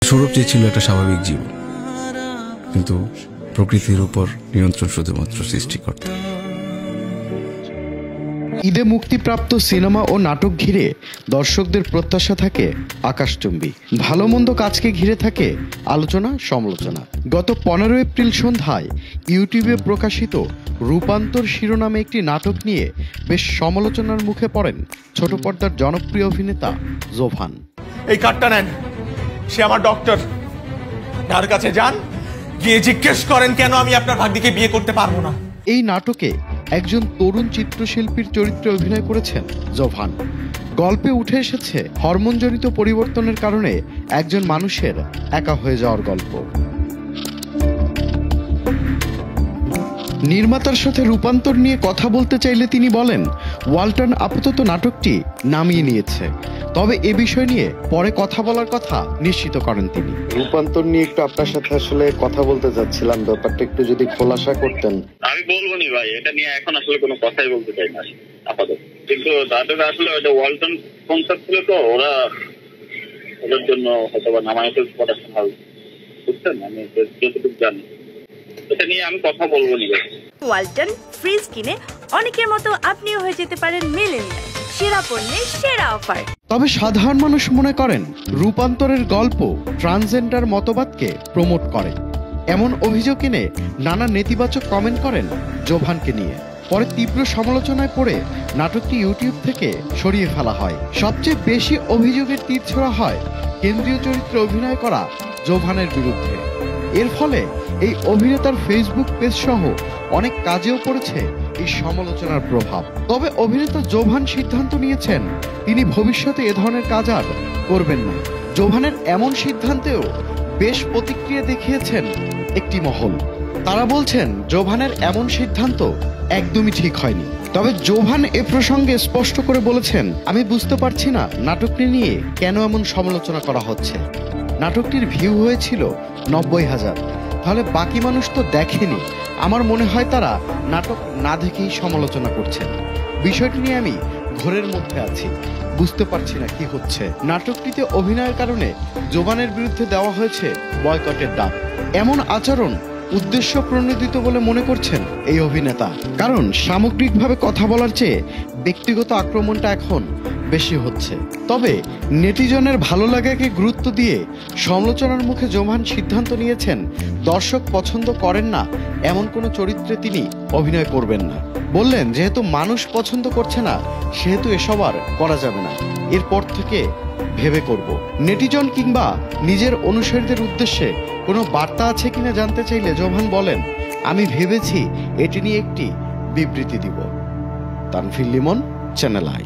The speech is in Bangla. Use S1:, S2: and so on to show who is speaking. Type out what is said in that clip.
S1: সৌরভ চেয়েছিল একটা স্বাভাবিক জীবন, কিন্তু প্রকৃতির উপর নিয়ন্ত্রণ শুধুমাত্র সৃষ্টিকর্তা।
S2: ঈদে মুক্তিপ্রাপ্ত সিনেমা ও নাটক ঘিরে দর্শকদের প্রত্যাশা থাকে আকাশচুম্বী। ভালো মন্দ কাজকে ঘিরে থাকে আলোচনা সমালোচনা। গত 15 এপ্রিল সন্ধ্যায় ইউটিউবে প্রকাশিত রূপান্তর শিরোনামে একটি নাটক নিয়ে বেশ সমালোচনার মুখে পড়েন ছোট পর্দার জনপ্রিয় অভিনেতা জোভান।
S3: এই কার্ডটা নেন, সে আমার ডক্টর, তার কাছে যান, গিয়ে জিজ্ঞেস করেন কেন আমি আপনার ভাগ্নিকে বিয়ে করতে পারবো না।
S2: এই নাটকে একজন তরুণ চিত্রশিল্পীর চরিত্রে অভিনয় করেছেন জোভান। গল্পে উঠে এসেছে হরমোনজনিত পরিবর্তনের কারণে একজন মানুষের একা হয়ে যাওয়ার গল্প। নির্মাতার সাথে রূপান্তর নিয়ে কথা বলতে চাইলে তিনি বলেন, ওয়ালটন আপাতত নাটকটি নামিয়ে নিয়েছে, তবে এ বিষয় নিয়ে পরে কথা বলার কথা নিশ্চিত করেন তিনি। রূপান্তর নিয়ে একটু আপনার সাথে আসলে কথা বলতে যাচ্ছিলাম, ব্যাপারটা একটু যদি খোলাসা করতেন।
S4: আমি বলবো নি ভাই, এটা নিয়ে এখন আসলে কোনো কথাই বলতে চাই না আপাতত। কিন্তু তাদের আসলে ওটা ওয়ালটন কনসেপ্ট ছিল, তো ওদের জন্য হয়তো বা নামায় প্রোডাকশন হাউস, বুঝছেন? আমি যতটুকু জানি এটা নিয়ে আমি কথা বলবো নি ভাই।
S5: ওয়ালটন ফ্রিজ কিনে অনেকের মতো আপনিও হয়ে যেতে পারেন মিলেনিয়াল, সেরা পণ্যের সেরা অফার।
S2: তবে সাধারণ মানুষ মনে করেন রূপান্তরের গল্প ট্রান্সজেন্ডার মতবাদকে প্রমোট করে, এমন অভিযোগ এনে নানা নেতিবাচক কমেন্ট করেন জোভানকে নিয়ে। পরে তীব্র সমালোচনায় পড়ে নাটকটি ইউটিউব থেকে সরিয়ে ফেলা হয়। সবচেয়ে বেশি অভিযোগের তীর ছোড়া হয় কেন্দ্রীয় চরিত্রে অভিনয় করা জোভানের বিরুদ্ধে। এর ফলে এই অভিনেতার ফেসবুক পেজ সহ অনেক কাজেও পড়েছে এই সমালোচনার প্রভাব। তবে অভিনেতা জোভান সিদ্ধান্ত নিয়েছেন তিনি ভবিষ্যতে এ ধরনের কাজ আর করবেন না। জোভানের এমন সিদ্ধান্তেও বেশ প্রতিক্রিয়া দেখিয়েছেন একটি মহল। তারা বলছেন জোভানের এমন সিদ্ধান্ত একদমই ঠিক হয়নি। তবে জোভান এ প্রসঙ্গে স্পষ্ট করে বলেছেন, আমি বুঝতে পারছি না নাটকটি নিয়ে কেন এমন সমালোচনা করা হচ্ছে। নাটকটির ভিউ হয়েছিল 90,000, তাহলে বাকি মানুষ তো দেখেনি। আমার মনে হয় তারা নাটক না দেখেই সমালোচনা করছেন। বিষয়টি নিয়ে আমি ঘোরের মধ্যে আছি, বুঝতে পারছি না কি হচ্ছে। নাটকটিতে অভিনয়ের কারণে জোভানের বিরুদ্ধে দেওয়া হয়েছে বয়কটের ডাক। এমন আচরণ উদ্দেশ্য প্রণোদিত বলে মনে করছেন এই অভিনেতা, কারণ সামগ্রিকভাবে কথা বলার চেয়ে ব্যক্তিগত আক্রমণটা এখন বেশি হচ্ছে। তবে নেটিজনের ভালো লাগাকে গুরুত্ব দিয়ে সমালোচনার মুখে জোভান সিদ্ধান্ত নিয়েছেন দর্শক পছন্দ করেন না এমন কোনো চরিত্রে তিনি অভিনয় করবেন না। বললেন, যেহেতু মানুষ পছন্দ করছে না সেহেতু এসব আর করা যাবে না, এরপর থেকে ভেবে করব। নেটিজন কিংবা নিজের অনুসারীদের উদ্দেশ্যে কোনো বার্তা আছে কিনা জানতে চাইলে জোভান বলেন, আমি ভেবেছি এটি নিয়ে একটি বিবৃতি দিব। Tanvir Limon, channel I.